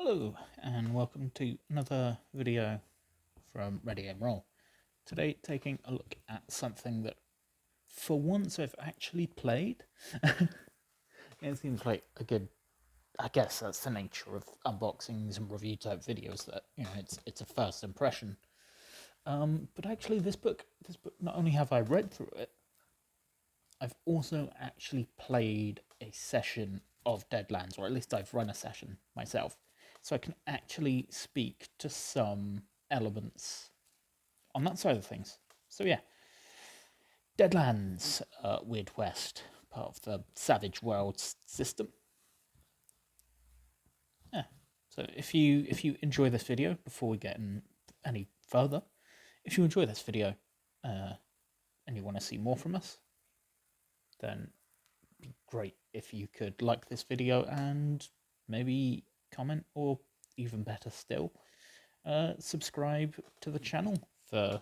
Hello, and welcome to another video from Ready Aim Roll. Today, taking a look at something that, for once, I've actually played. It seems like a good. I guess that's the nature of unboxings and review type videos. That it's a first impression. But actually, this book, not only have I read through it, I've also actually played a session of Deadlands, or at least I've run a session myself. So I can actually speak to some elements on that side of things. So yeah, Deadlands Weird West, part of the Savage Worlds system. Yeah. So if you enjoy this video, before we get any further, if you enjoy this video and you want to see more from us, then it'd be great if you could like this video and maybe comment, or even better still, subscribe to the channel for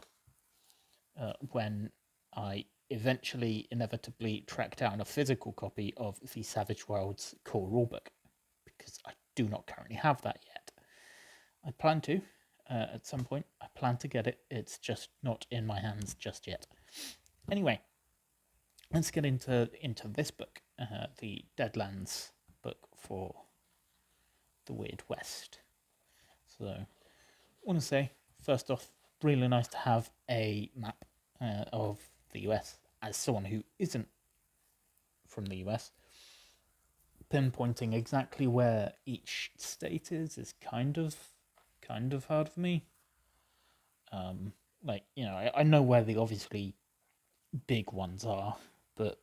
when I eventually inevitably track down a physical copy of the Savage Worlds core rulebook, because I do not currently have that yet. I plan to at some point. I plan to get it. It's just not in my hands just yet. Anyway, let's get into this book, the Deadlands book for the Weird West. So, I want to say, first off, really nice to have a map of the US. As someone who isn't from the US, pinpointing exactly where each state is kind of hard for me. I know where the obviously big ones are, but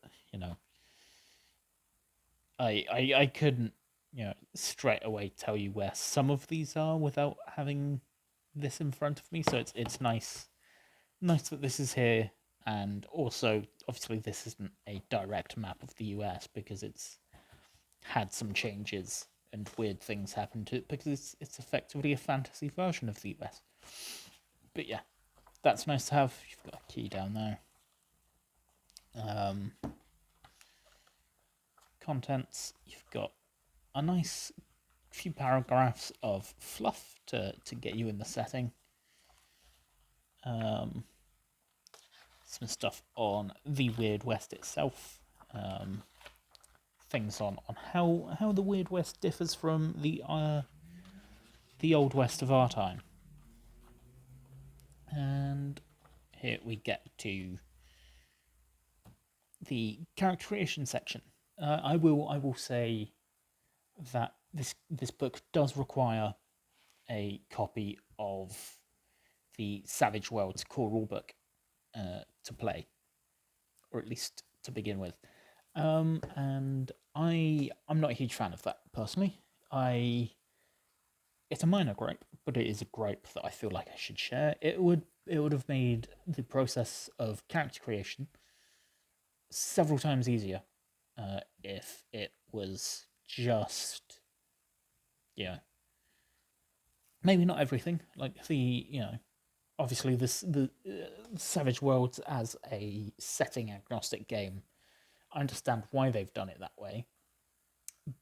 I couldn't straight away tell you where some of these are without having this in front of me. So it's nice that this is here, and also obviously this isn't a direct map of the US because it's had some changes and weird things happen to it, because it's effectively a fantasy version of the US. But yeah, that's nice to have. You've got a key down there. Contents, you've got a nice few paragraphs of fluff to get you in the setting. Some stuff on the Weird West itself. Things on how the Weird West differs from the Old West of our time. And here we get to the character creation section. I will say that this book does require a copy of the Savage Worlds core rulebook to play, or at least to begin with. And I'm not a huge fan of that personally. It's a minor gripe, but it is a gripe that I feel like I should share. It would have made the process of character creation several times easier if it was just, maybe not everything, like obviously the Savage Worlds as a setting agnostic game. I understand why they've done it that way,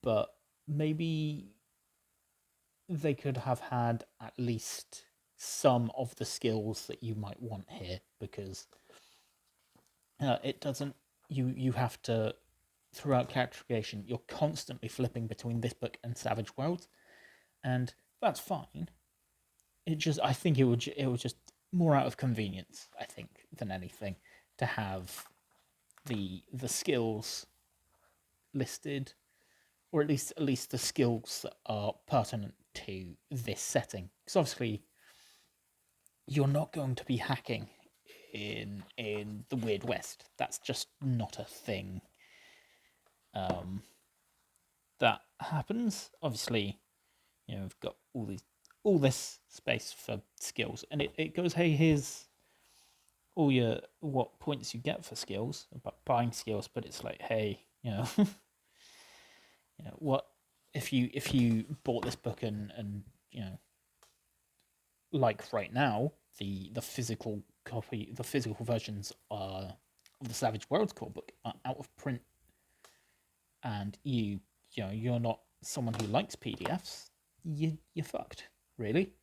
but maybe they could have had at least some of the skills that you might want here, because it doesn't. You have to, throughout character creation, you're constantly flipping between this book and Savage Worlds, and that's fine. I think it would just more out of convenience, I think, than anything, to have the skills listed, or at least the skills that are pertinent to this setting. Because obviously, you're not going to be hacking in the Weird West. That's just not a thing that happens. Obviously, we've got all this space for skills, and it goes, hey, here's all your what points you get for skills, about buying skills, but it's like, hey, what if you bought this book and like right now, the physical copy, the physical versions of the Savage Worlds core book are out of print, and you're not someone who likes PDFs, you're fucked, really.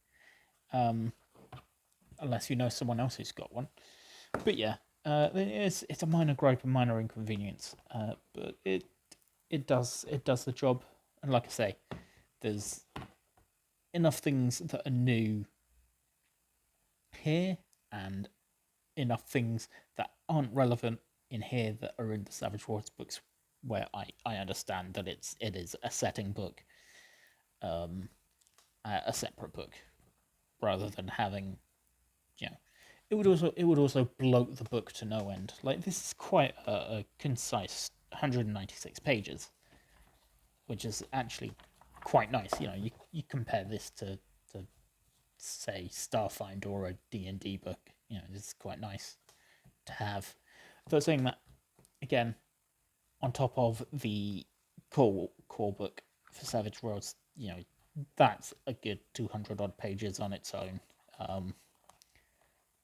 Unless you know someone else who's got one. But yeah, it's a minor gripe and minor inconvenience, but it does the job. And like I say, there's enough things that are new here, and enough things that aren't relevant in here that are in the Savage Worlds books, where I understand that it is a setting book, a separate book, rather than having, you know, it would also bloat the book to no end. Like, this is quite a concise 196 pages, which is actually quite nice. You know, you compare this to say Starfinder or a D&D book. You know, it's quite nice to have. But saying that, again, on top of the core book for Savage Worlds, you know, that's a good 200 odd pages on its own.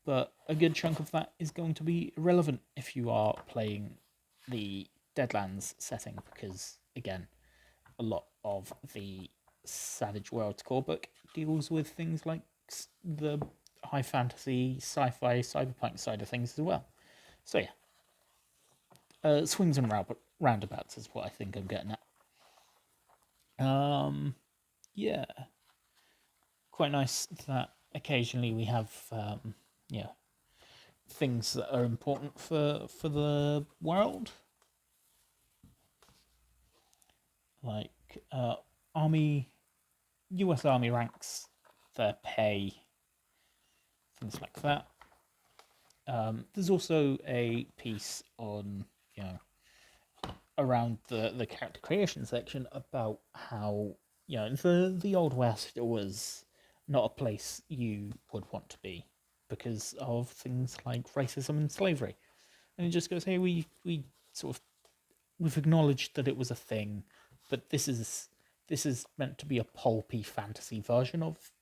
But a good chunk of that is going to be irrelevant if you are playing the Deadlands setting, because, again, a lot of the Savage Worlds core book deals with things like the high fantasy, sci-fi, cyberpunk side of things as well. So yeah, swings and roundabouts is what I think I'm getting at. Yeah, quite nice that occasionally we have yeah, things that are important for the world, like US Army ranks, their pay, things like that. There's also a piece on, you know, around the character creation section about how, you know, the Old West was not a place you would want to be because of things like racism and slavery. And it just goes, hey, we sort of, we've acknowledged that it was a thing, but this is meant to be a pulpy fantasy version of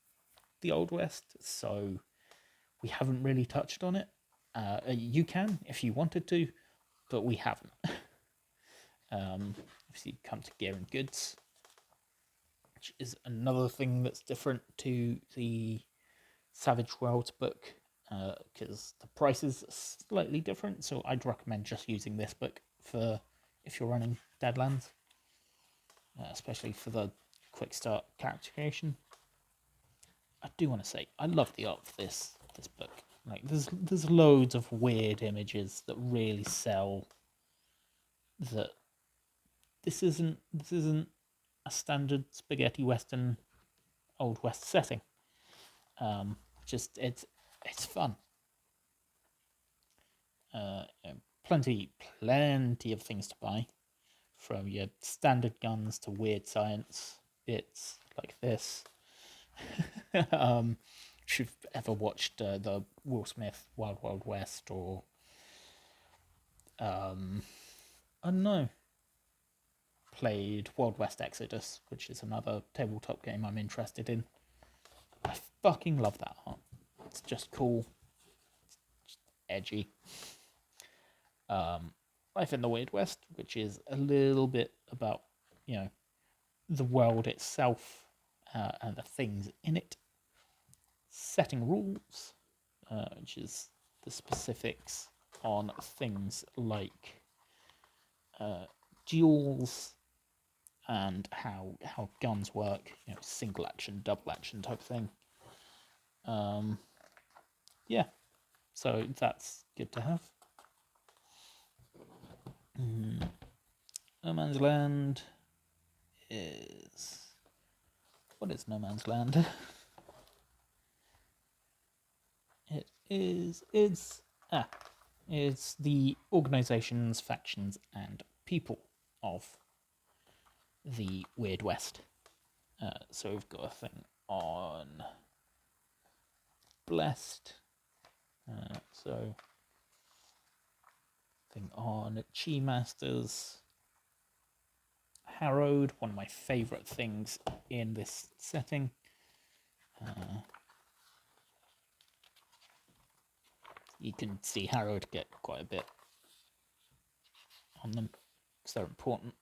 the Old West, so we haven't really touched on it. You can if you wanted to, but we haven't. Obviously, come to Gear and Goods, which is another thing that's different to the Savage Worlds book, because the prices are slightly different. So I'd recommend just using this book for if you're running Deadlands, especially for the quick start character creation. I do want to say I love the art for this book. Like, there's loads of weird images that really sell that this isn't a standard spaghetti western Old West setting. Just it's fun. Plenty of things to buy, from your standard guns to weird science bits like this. If you've ever watched the Will Smith Wild Wild West, or I don't know, played Wild West Exodus, which is another tabletop game I'm interested in. I fucking love that art. It's just cool. It's just edgy. Life in the Weird West, which is a little bit about, you know, the world itself and the things in it. Setting rules, which is the specifics on things like duels and how guns work, you know, single action, double action type thing. Yeah, so that's good to have. No Man's Land is... What is No Man's Land? It's the organizations, factions, and people of the Weird West. So we've got a thing on Blessed. So thing on Chi Masters. Harrowed, one of my favourite things in this setting. You can see Harrowed get quite a bit on them because they're important.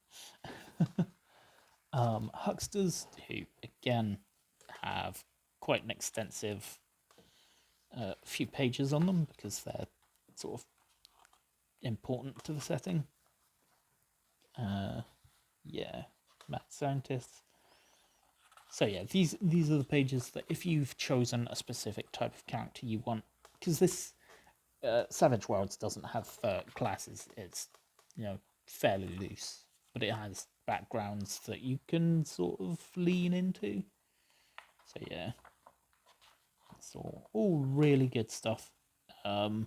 Hucksters, who again have quite an extensive few pages on them because they're sort of important to the setting. Yeah, mad scientists. So yeah, these are the pages that if you've chosen a specific type of character you want, because this Savage Worlds doesn't have classes. It's, you know, fairly loose, but it has backgrounds that you can sort of lean into. So yeah, it's all really good stuff. The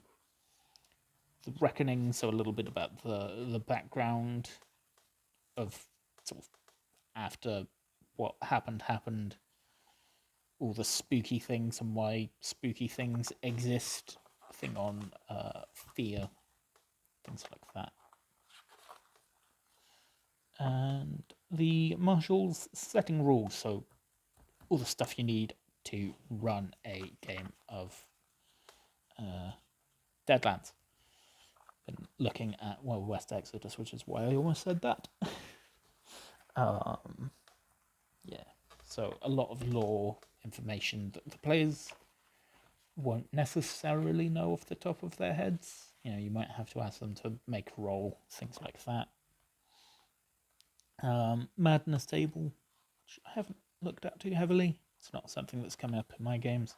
Reckoning, so a little bit about the background of sort of after what happened, all the spooky things and why spooky things exist. Thing on fear, things like that. And the Marshall's setting rules, so all the stuff you need to run a game of Deadlands. Been looking at Wild West Exodus, which is why I almost said that. Yeah, so a lot of lore information that the players won't necessarily know off the top of their heads. You know, you might have to ask them to make a roll, things like that. Madness table, which I haven't looked at too heavily. It's not something that's coming up in my games.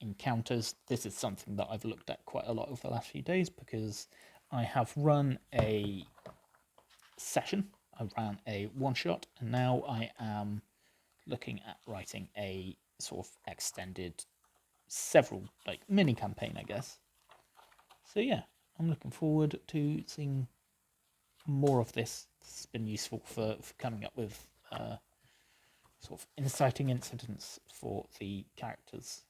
Encounters, this is something that I've looked at quite a lot over the last few days because I have run a session, I ran a one-shot, and now I am looking at writing a sort of extended like mini campaign, I guess. So yeah, I'm looking forward to seeing more of this. This has been useful for coming up with sort of inciting incidents for the characters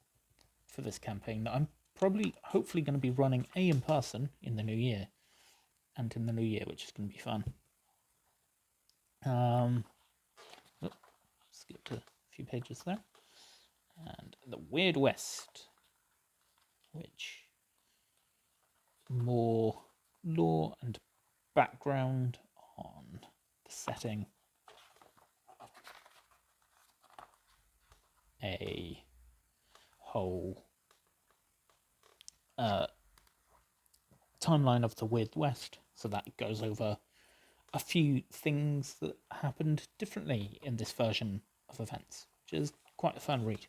for this campaign that I'm hopefully going to be running in person in the new year, which is going to be fun. Skipped a few pages there. And the Weird West, which more lore and background on the setting. A whole timeline of the Weird West, so that goes over a few things that happened differently in this version of events, which is quite a fun read.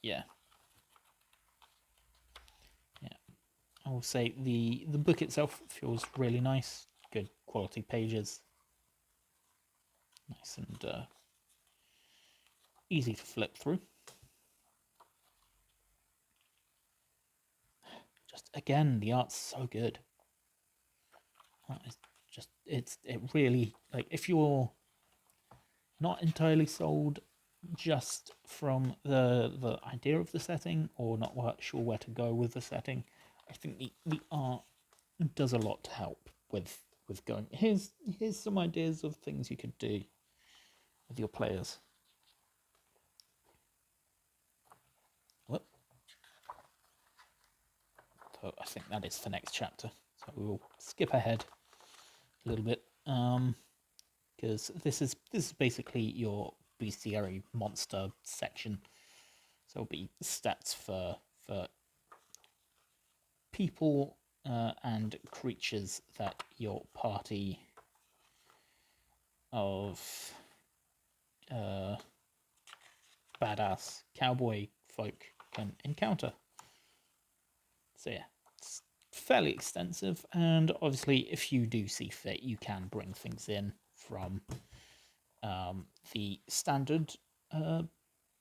Yeah. I will say the book itself feels really nice, good quality pages, nice and easy to flip through. Just again, the art's so good. It really, like, if you're not entirely sold just from the idea of the setting or not sure where to go with the setting, I think the art does a lot to help with going, here's some ideas of things you could do with your players. Whoop. So I think that is the next chapter. So we will skip ahead a little bit, because this is basically your bestiary monster section. So it'll be stats for people and creatures that your party of badass cowboy folk can encounter. So yeah, it's fairly extensive, and obviously if you do see fit, you can bring things in from the standard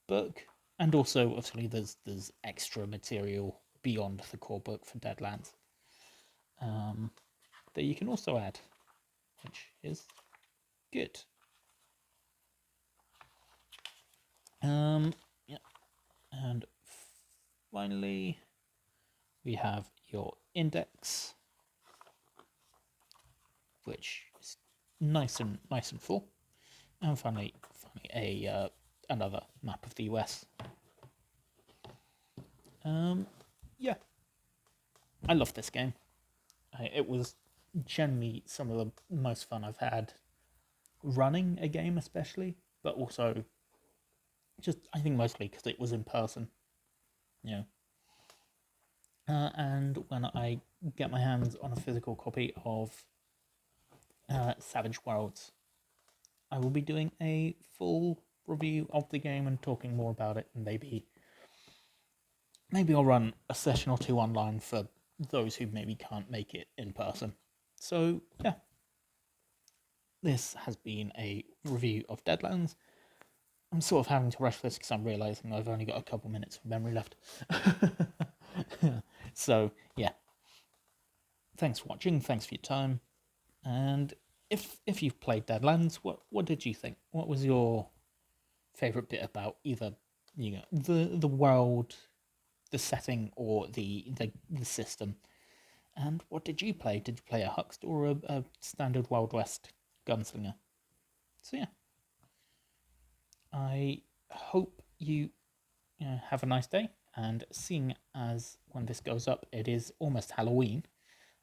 book, and also obviously there's extra material beyond the core book for Deadlands that you can also add, which is good. Yeah, and finally we have your index, which is nice and full, and finally a another map of the US. Yeah, I love this game. It was generally some of the most fun I've had running a game, especially, but also just I think mostly because it was in person, you know. And when I get my hands on a physical copy of Savage Worlds, I will be doing a full review of the game and talking more about it, and maybe I'll run a session or two online for those who maybe can't make it in person. So yeah, this has been a review of Deadlands. I'm sort of having to rush this because I'm realizing I've only got a couple minutes of memory left. So yeah, thanks for watching, thanks for your time, and if you've played Deadlands, what did you think? What was your favorite bit about either the world, the setting, or the system? And what did you play? Did you play a huckster or a standard Wild West gunslinger? So yeah, I hope you have a nice day. And seeing as when this goes up, it is almost Halloween,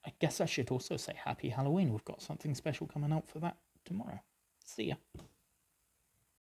I guess I should also say Happy Halloween. We've got something special coming out for that tomorrow. See ya.